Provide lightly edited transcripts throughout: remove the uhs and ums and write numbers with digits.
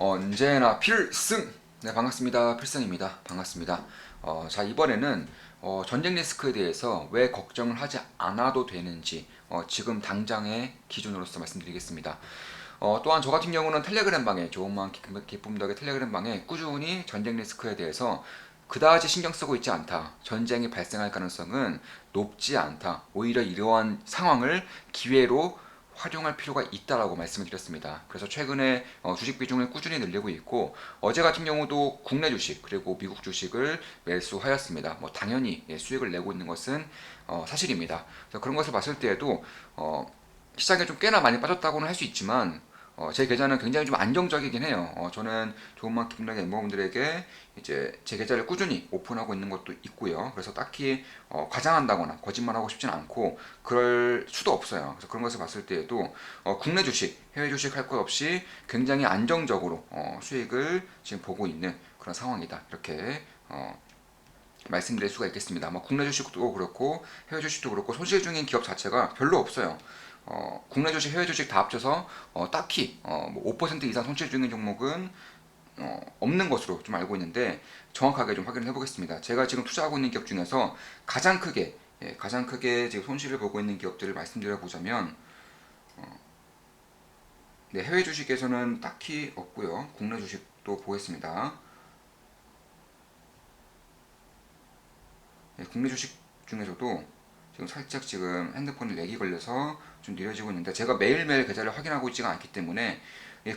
언제나 필승! 네, 반갑습니다. 필승입니다. 반갑습니다. 자, 이번에는 전쟁 리스크에 대해서 왜 걱정을 하지 않아도 되는지 지금 당장의 기준으로서 말씀드리겠습니다. 또한 저 같은 경우는 텔레그램 방에 조금만 기쁨 덕에 텔레그램 방에 꾸준히 전쟁 리스크에 대해서 그다지 신경 쓰고 있지 않다. 전쟁이 발생할 가능성은 높지 않다. 오히려 이러한 상황을 기회로 활용할 필요가 있다라고 말씀을 드렸습니다. 그래서 최근에 주식 비중을 꾸준히 늘리고 있고 어제 같은 경우도 국내 주식 그리고 미국 주식을 매수하였습니다. 뭐 당연히 수익을 내고 있는 것은 사실입니다. 그래서 그런 것을 봤을 때에도 시장에 좀 꽤나 많이 빠졌다고는 할 수 있지만 제 계좌는 굉장히 좀 안정적이긴 해요. 저는 조금만 기쁨나게 멤버분들에게 이제 제 계좌를 꾸준히 오픈하고 있는 것도 있고요. 그래서 딱히 과장한다거나 거짓말하고 싶진 않고 그럴 수도 없어요. 그래서 그런 것을 봤을 때에도 국내 주식, 해외 주식 할 것 없이 굉장히 안정적으로 수익을 지금 보고 있는 그런 상황이다. 이렇게 말씀드릴 수가 있겠습니다. 뭐 국내 주식도 그렇고 해외 주식도 그렇고 손실 중인 기업 자체가 별로 없어요. 국내 주식, 해외 주식 다 합쳐서 딱히 뭐5% 이상 손실 중인 종목은 없는 것으로 좀 알고 있는데 정확하게 좀 확인을 해보겠습니다. 제가 지금 투자하고 있는 기업 중에서 가장 크게 지금 손실을 보고 있는 기업들을 말씀드려 보자면 네, 해외 주식에서는 딱히 없고요. 국내 주식도 보겠습니다. 네, 국내 주식 중에서도 지금 살짝 지금 핸드폰에 렉이 걸려서 좀 느려지고 있는데 제가 매일매일 계좌를 확인하고 있지가 않기 때문에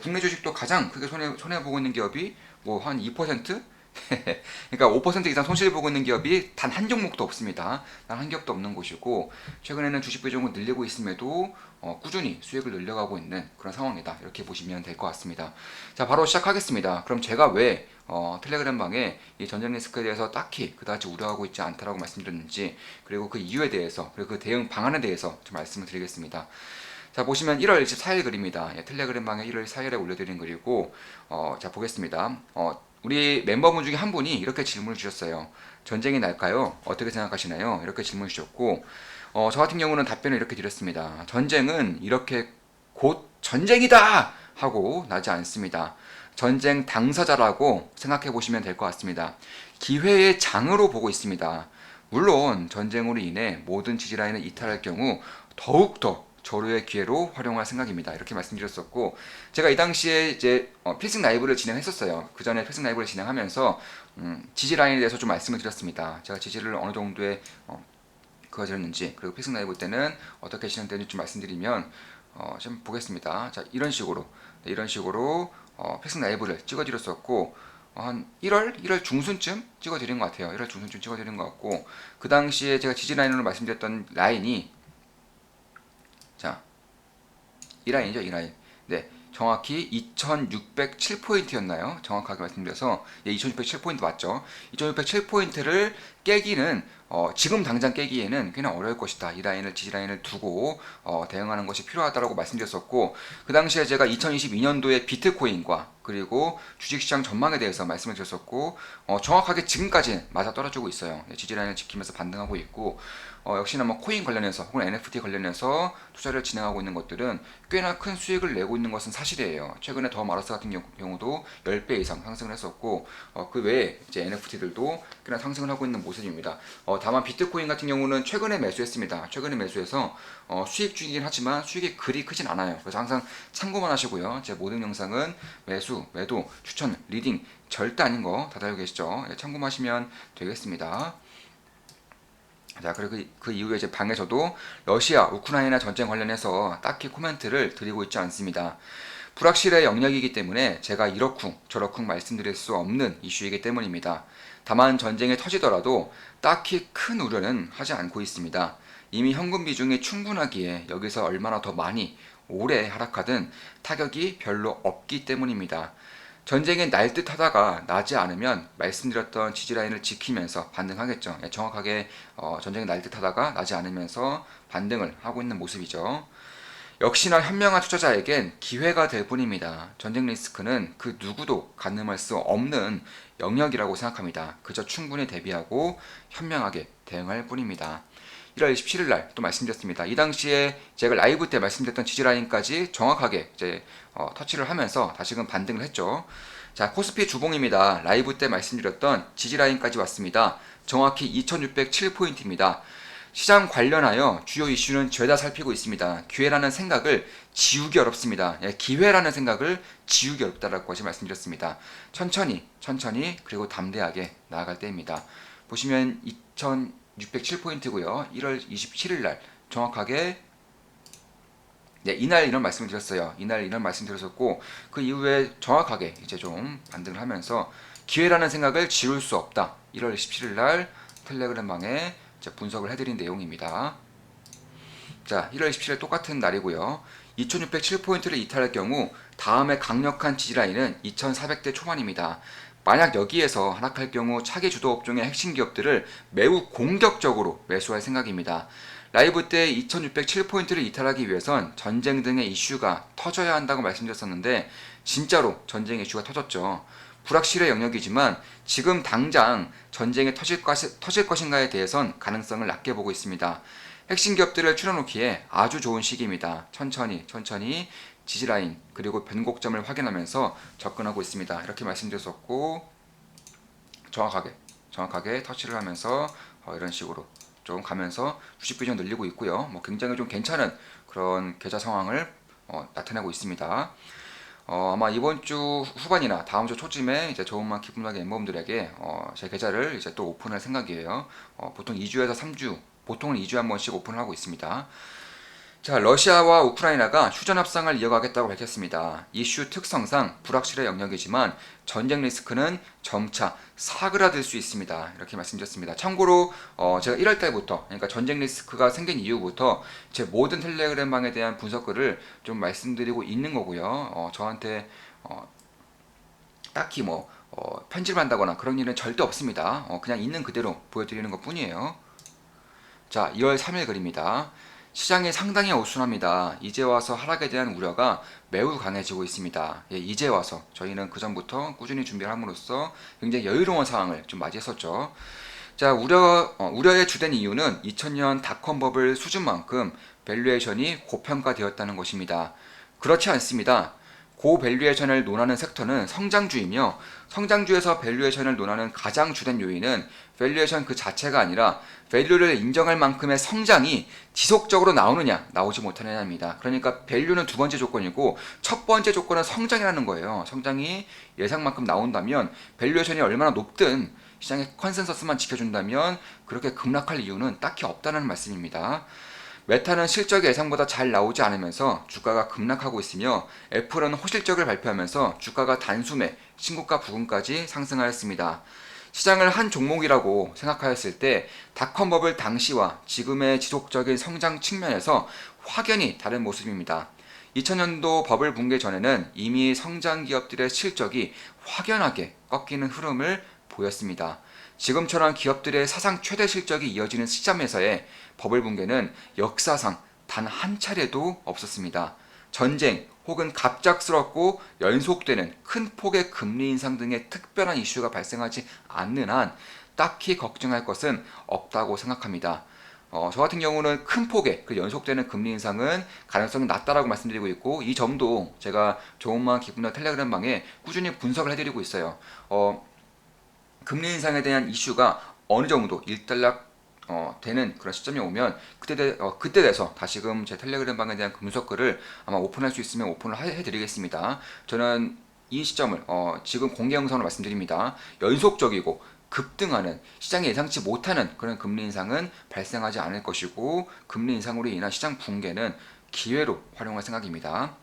국내 주식도 가장 크게 손해보고 있는 기업이 뭐 한 2%? 그러니까 5% 이상 손실 보고 있는 기업이 단 한 종목도 없습니다. 단 한 기업도 없는 곳이고 최근에는 주식 비중을 늘리고 있음에도 꾸준히 수익을 늘려가고 있는 그런 상황이다. 이렇게 보시면 될 것 같습니다. 자, 바로 시작하겠습니다. 그럼 제가 왜 텔레그램 방에 이 전쟁 리스크에 대해서 딱히 그다지 우려하고 있지 않다라고 말씀드렸는지 그리고 그 이유에 대해서 그리고 그 대응 방안에 대해서 좀 말씀을 드리겠습니다. 자, 보시면 1월 24일 글입니다. 텔레그램 방에 1월 24일에 올려드린 글이고 자, 보겠습니다. 우리 멤버분 중에 한 분이 이렇게 질문을 주셨어요. 전쟁이 날까요? 어떻게 생각하시나요? 이렇게 질문 주셨고 저 같은 경우는 답변을 이렇게 드렸습니다. 전쟁은 이렇게 곧 전쟁이다! 하고 나지 않습니다. 전쟁 당사자라고 생각해 보시면 될 것 같습니다. 기회의 장으로 보고 있습니다. 물론 전쟁으로 인해 모든 지지라인을 이탈할 경우 더욱더 조류의 기회로 활용할 생각입니다. 이렇게 말씀드렸었고 제가 이 당시에 이제 필승 라이브를 진행했었어요. 그 전에 필승 라이브를 진행하면서 지지 라인에 대해서 좀 말씀을 드렸습니다. 제가 지지를 어느 정도의 그어졌는지 그리고 필승 라이브 때는 어떻게 진행되는지 좀 말씀드리면 좀 보겠습니다. 자, 이런 식으로 필승 라이브를 찍어드렸었고 한 1월 중순쯤 찍어드린 것 같아요. 1월 중순쯤 찍어드린 것 같고 그 당시에 제가 지지 라인으로 말씀드렸던 라인이 자, 이 라인이죠, 이 라인. 네, 정확히 2607포인트였나요? 정확하게 말씀드려서 2607포인트 맞죠? 2607포인트를 깨기는 지금 당장 깨기에는 꽤나 어려울 것이다. 이 라인을 지지 라인을 두고 대응하는 것이 필요하다고 말씀드렸었고 그 당시에 제가 2022년도에 비트코인과 그리고 주식시장 전망에 대해서 말씀을 드렸었고 정확하게 지금까지 맞아 떨어지고 있어요. 네, 지지 라인을 지키면서 반등하고 있고 역시나 뭐 코인 관련해서 혹은 NFT 관련해서 투자를 진행하고 있는 것들은 꽤나 큰 수익을 내고 있는 것은 사실이에요. 최근에 더 마르스 같은 경우도 10배 이상 상승을 했었고 그 외에 이제 NFT들도 꽤나 상승을 하고 있는 모습입니다. 다만 비트코인 같은 경우는 최근에 매수했습니다. 최근에 매수해서 수익 중이긴 하지만 수익이 그리 크진 않아요. 그래서 항상 참고만 하시고요. 제 모든 영상은 매수, 매도, 추천, 리딩 절대 아닌 거 다들 알고 계시죠? 참고하시면 되겠습니다. 자, 그리고 그 이후에 이제 방에서도 러시아, 우크라이나 전쟁 관련해서 딱히 코멘트를 드리고 있지 않습니다. 불확실의 영역이기 때문에 제가 이러쿵 저러쿵 말씀드릴 수 없는 이슈이기 때문입니다. 다만 전쟁이 터지더라도 딱히 큰 우려는 하지 않고 있습니다. 이미 현금 비중이 충분하기에 여기서 얼마나 더 많이 오래 하락하든 타격이 별로 없기 때문입니다. 전쟁이 날 듯 하다가 나지 않으면 말씀드렸던 지지라인을 지키면서 반등하겠죠. 정확하게 전쟁이 날 듯 하다가 나지 않으면서 반등을 하고 있는 모습이죠. 역시나 현명한 투자자에겐 기회가 될 뿐입니다. 전쟁 리스크는 그 누구도 가늠할 수 없는 영역이라고 생각합니다. 그저 충분히 대비하고 현명하게 대응할 뿐입니다. 1월 27일 날 또 말씀드렸습니다. 이 당시에 제가 라이브 때 말씀드렸던 지지라인까지 정확하게 이제 터치를 하면서 다시금 반등을 했죠. 자, 코스피 주봉입니다. 라이브 때 말씀드렸던 지지라인까지 왔습니다. 정확히 2607포인트입니다. 시장 관련하여 주요 이슈는 죄다 살피고 있습니다. 기회라는 생각을 지우기 어렵습니다. 예, 기회라는 생각을 지우기 어렵다라고 말씀드렸습니다. 천천히 그리고 담대하게 나아갈 때입니다. 보시면 2607포인트고요. 1월 27일 날 정확하게 네, 이날 이런 말씀을 드렸어요. 이날 이런 말씀 드렸었고 그 이후에 정확하게 이제 좀 반등을 하면서 기회라는 생각을 지울 수 없다. 1월 17일 날 텔레그램 방에 분석을 해드린 내용입니다. 자, 1월 27일 똑같은 날이고요. 2607포인트를 이탈할 경우 다음에 강력한 지지라인은 2400대 초반입니다. 만약 여기에서 하락할 경우 차기 주도 업종의 핵심 기업들을 매우 공격적으로 매수할 생각입니다. 라이브 때 2607포인트를 이탈하기 위해선 전쟁 등의 이슈가 터져야 한다고 말씀드렸었는데 진짜로 전쟁 이슈가 터졌죠. 불확실의 영역이지만 지금 당장 전쟁이 터질 것인가에 대해선 가능성을 낮게 보고 있습니다. 핵심 기업들을 추려놓기에 아주 좋은 시기입니다. 천천히 지지라인 그리고 변곡점을 확인하면서 접근하고 있습니다. 이렇게 말씀드렸었고 정확하게 터치를 하면서 이런 식으로 좀 가면서 주식 비중 늘리고 있고요. 굉장히 좀 괜찮은 그런 계좌 상황을 나타내고 있습니다. 아마 이번 주 후반이나 다음 주 초쯤에 이제 조금만 기분나게 멤버분들에게 제 계좌를 이제 또 오픈할 생각이에요. 보통 2주에서 3주, 보통은 2주에 한 번씩 오픈을 하고 있습니다. 자, 러시아와 우크라이나가 휴전 협상을 이어가겠다고 밝혔습니다. 이슈 특성상 불확실의 영역이지만 전쟁 리스크는 점차 사그라들 수 있습니다. 이렇게 말씀드렸습니다. 참고로 제가 1월 달부터 그러니까 전쟁 리스크가 생긴 이후부터 제 모든 텔레그램 방에 대한 분석글을 좀 말씀드리고 있는 거고요. 저한테 딱히 편집을 한다거나 그런 일은 절대 없습니다. 그냥 있는 그대로 보여드리는 것 뿐이에요. 자, 2월 3일 글입니다. 시장이 상당히 어수선합니다. 이제 와서 하락에 대한 우려가 매우 강해지고 있습니다. 예, 이제 와서 저희는 그 전부터 꾸준히 준비를 함으로써 굉장히 여유로운 상황을 좀 맞이했었죠. 자, 우려의 주된 이유는 2000년 닷컴 버블 수준만큼 밸류에이션이 고평가되었다는 것입니다. 그렇지 않습니다. 고밸류에이션을 논하는 섹터는 성장주이며 성장주에서 밸류에이션을 논하는 가장 주된 요인은 밸류에이션 그 자체가 아니라 밸류를 인정할 만큼의 성장이 지속적으로 나오지 못하느냐입니다. 그러니까 밸류는 두 번째 조건이고 첫 번째 조건은 성장이라는 거예요. 성장이 예상만큼 나온다면 밸류에이션이 얼마나 높든 시장의 컨센서스만 지켜준다면 그렇게 급락할 이유는 딱히 없다는 말씀입니다. 메타는 실적이 예상보다 잘 나오지 않으면서 주가가 급락하고 있으며 애플은 호실적을 발표하면서 주가가 단숨에 신고가 부근까지 상승하였습니다. 시장을 한 종목이라고 생각하였을 때 닷컴 버블 당시와 지금의 지속적인 성장 측면에서 확연히 다른 모습입니다. 2000년도 버블 붕괴 전에는 이미 성장 기업들의 실적이 확연하게 꺾이는 흐름을 보였습니다. 지금처럼 기업들의 사상 최대 실적이 이어지는 시점에서의 버블 붕괴는 역사상 단 한 차례도 없었습니다. 전쟁 혹은 갑작스럽고 연속되는 큰 폭의 금리 인상 등의 특별한 이슈가 발생하지 않는 한 딱히 걱정할 것은 없다고 생각합니다. 저 같은 경우는 큰 폭의 그 연속되는 금리 인상은 가능성이 낮다라고 말씀드리고 있고 이 점도 제가 조금만 기분나 텔레그램 방에 꾸준히 분석을 해드리고 있어요. 금리 인상에 대한 이슈가 어느 정도 일단락 되는 그런 시점이 오면 그때 돼서 다시금 제 텔레그램 방에 대한 분석글을 아마 오픈할 수 있으면 오픈을 해드리겠습니다. 저는 이 시점을 지금 공개 영상으로 말씀드립니다. 연속적이고 급등하는 시장이 예상치 못하는 그런 금리 인상은 발생하지 않을 것이고 금리 인상으로 인한 시장 붕괴는 기회로 활용할 생각입니다.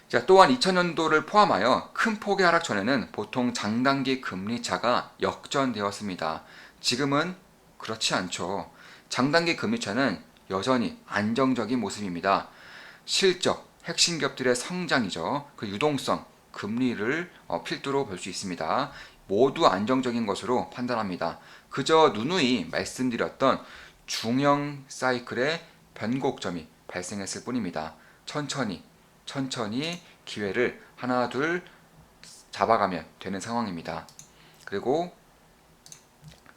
자, 또한 2000년도를 포함하여 큰 폭의 하락 전에는 보통 장단기 금리차가 역전되었습니다. 지금은 그렇지 않죠. 장단기 금리차는 여전히 안정적인 모습입니다. 실적, 핵심 기업들의 성장이죠. 그 유동성, 금리를 필두로 볼 수 있습니다. 모두 안정적인 것으로 판단합니다. 그저 누누이 말씀드렸던 중형 사이클의 변곡점이 발생했을 뿐입니다. 천천히 기회를 하나 둘 잡아가면 되는 상황입니다. 그리고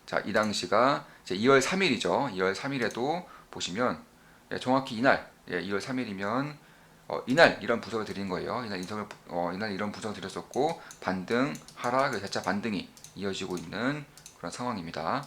자, 이 당시가 이제 2월 3일이죠. 2월 3일에도 보시면 정확히 이날 2월 3일이면 이날 이런 분석을 드린 거예요. 이날 이런 분석을 드렸었고 반등, 하락, 대차 반등이 이어지고 있는 그런 상황입니다.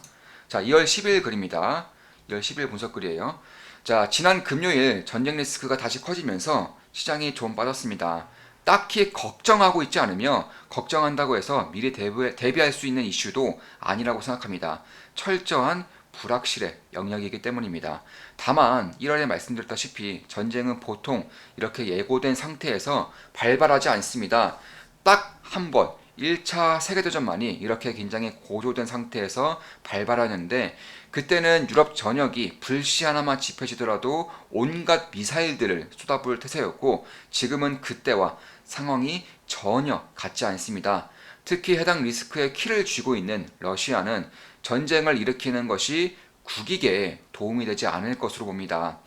자, 2월 10일 글입니다. 2월 10일 분석 글이에요. 자, 지난 금요일 전쟁 리스크가 다시 커지면서 시장이 좀 빠졌습니다. 딱히 걱정하고 있지 않으며 걱정한다고 해서 미리 대비할 수 있는 이슈도 아니라고 생각합니다. 철저한 불확실의 영역이기 때문입니다. 다만 1월에 말씀드렸다시피 전쟁은 보통 이렇게 예고된 상태에서 발발하지 않습니다. 딱 한 번 1차 세계대전만이 이렇게 굉장히 고조된 상태에서 발발하는데 그때는 유럽 전역이 불씨 하나만 지펴지더라도 온갖 미사일들을 쏟아부을 태세였고 지금은 그때와 상황이 전혀 같지 않습니다. 특히 해당 리스크에 키를 쥐고 있는 러시아는 전쟁을 일으키는 것이 국익에 도움이 되지 않을 것으로 봅니다.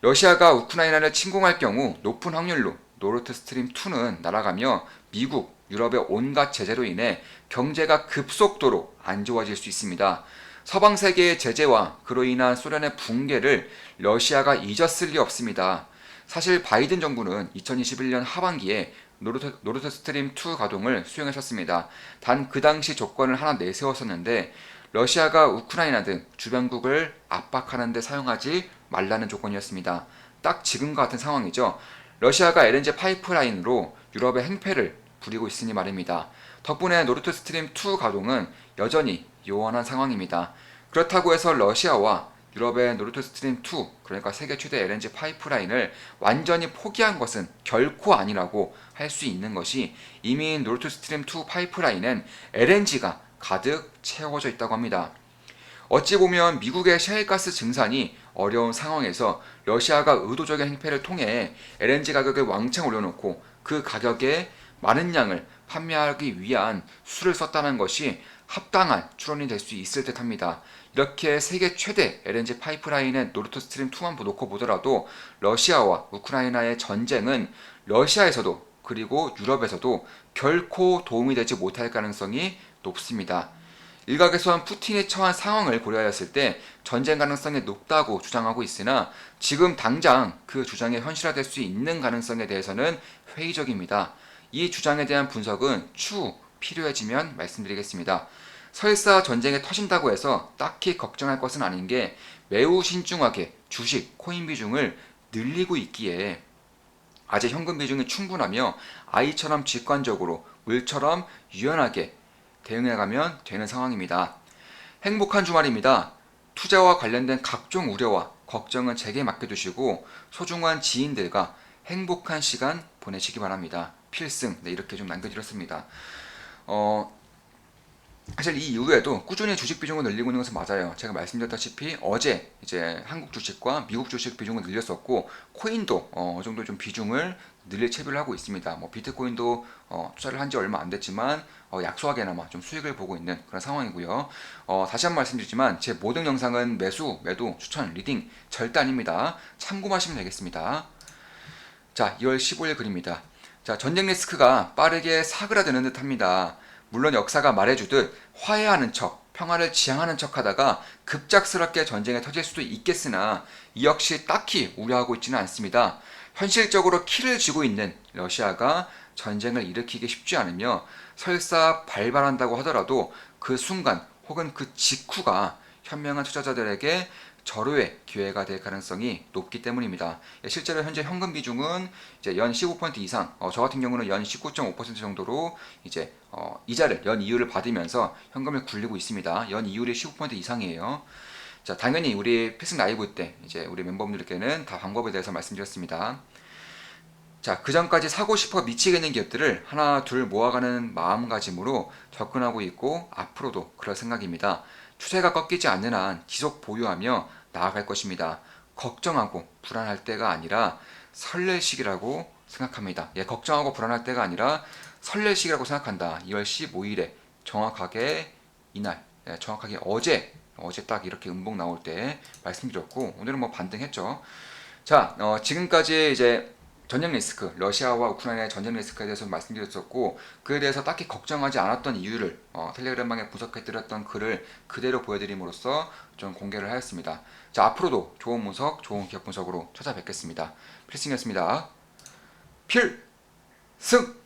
러시아가 우크라이나를 침공할 경우 높은 확률로 노르트 스트림 2는 날아가며 미국, 유럽의 온갖 제재로 인해 경제가 급속도로 안 좋아질 수 있습니다. 서방 세계의 제재와 그로 인한 소련의 붕괴를 러시아가 잊었을 리 없습니다. 사실 바이든 정부는 2021년 하반기에 노르트 스트림 2 가동을 수행하셨습니다. 단 그 당시 조건을 하나 내세웠었는데 러시아가 우크라이나 등 주변국을 압박하는 데 사용하지 말라는 조건이었습니다. 딱 지금과 같은 상황이죠. 러시아가 LNG 파이프라인으로 유럽의 행패를 부리고 있으니 말입니다. 덕분에 노르트 스트림 2 가동은 여전히 요원한 상황입니다. 그렇다고 해서 러시아와 유럽의 노르트 스트림 2, 그러니까 세계 최대 LNG 파이프라인을 완전히 포기한 것은 결코 아니라고 할 수 있는 것이 이미 노르트 스트림 2 파이프라인엔 LNG가 가득 채워져 있다고 합니다. 어찌 보면 미국의 셰일가스 증산이 어려운 상황에서 러시아가 의도적인 행패를 통해 LNG 가격을 왕창 올려놓고 그 가격에 많은 양을 판매하기 위한 수를 썼다는 것이 합당한 추론이 될 수 있을 듯 합니다. 이렇게 세계 최대 LNG 파이프라인의 노르트 스트림 2만 놓고 보더라도 러시아와 우크라이나의 전쟁은 러시아에서도 그리고 유럽에서도 결코 도움이 되지 못할 가능성이 높습니다. 일각에서는 푸틴이 처한 상황을 고려하였을 때 전쟁 가능성이 높다고 주장하고 있으나 지금 당장 그 주장이 현실화될 수 있는 가능성에 대해서는 회의적입니다. 이 주장에 대한 분석은 추후 필요해지면 말씀드리겠습니다. 설사 전쟁이 터진다고 해서 딱히 걱정할 것은 아닌 게 매우 신중하게 주식, 코인 비중을 늘리고 있기에 아직 현금 비중이 충분하며 아이처럼 직관적으로 물처럼 유연하게 대응해가면 되는 상황입니다. 행복한 주말입니다. 투자와 관련된 각종 우려와 걱정은 제게 맡겨두시고 소중한 지인들과 행복한 시간 보내시기 바랍니다. 필승, 이렇게 좀 남겨드렸습니다. 사실 이 이후에도 꾸준히 주식 비중을 늘리고 있는 것은 맞아요. 제가 말씀드렸다시피 어제 이제 한국 주식과 미국 주식 비중을 늘렸었고 코인도 어느 정도 좀 비중을 늘릴 채비를 하고 있습니다. 뭐 비트코인도 투자를 한 지 얼마 안 됐지만 약소하게나마 좀 수익을 보고 있는 그런 상황이고요. 다시 한번 말씀드리지만 제 모든 영상은 매수, 매도, 추천, 리딩 절대 아닙니다. 참고하시면 되겠습니다. 자, 2월 15일 글입니다. 자, 전쟁 리스크가 빠르게 사그라드는 듯 합니다. 물론 역사가 말해주듯 화해하는 척, 평화를 지향하는 척 하다가 급작스럽게 전쟁이 터질 수도 있겠으나 이 역시 딱히 우려하고 있지는 않습니다. 현실적으로 키를 쥐고 있는 러시아가 전쟁을 일으키기 쉽지 않으며 설사 발발한다고 하더라도 그 순간 혹은 그 직후가 현명한 투자자들에게 절호의 기회가 될 가능성이 높기 때문입니다. 실제로 현재 현금 비중은 이제 연 15% 이상, 저 같은 경우는 연 19.5% 정도로 이제 이자를 연 이율을 받으면서 현금을 굴리고 있습니다. 연 이율이 15% 이상이에요. 자, 당연히 우리 필승 라이브 때 이제 우리 멤버분들께는 다 방법에 대해서 말씀드렸습니다. 자, 그 전까지 사고 싶어 미치겠는 기업들을 하나 둘 모아가는 마음가짐으로 접근하고 있고 앞으로도 그럴 생각입니다. 추세가 꺾이지 않는 한 지속 보유하며 나아갈 것입니다. 걱정하고 불안할 때가 아니라 설렐 시기라고 생각합니다. 걱정하고 불안할 때가 아니라 설렐 시기라고 생각한다. 2월 15일에 정확하게 이날, 정확하게 어제 딱 이렇게 음봉 나올 때 말씀드렸고 오늘은 뭐 반등했죠. 자, 지금까지 이제 전쟁 리스크, 러시아와 우크라이나의 전쟁 리스크에 대해서 말씀드렸었고 그에 대해서 딱히 걱정하지 않았던 이유를 텔레그램방에 분석해드렸던 글을 그대로 보여드림으로써 좀 공개를 하였습니다. 자, 앞으로도 좋은 분석, 좋은 기업 분석으로 찾아뵙겠습니다. 필승이었습니다. 필승!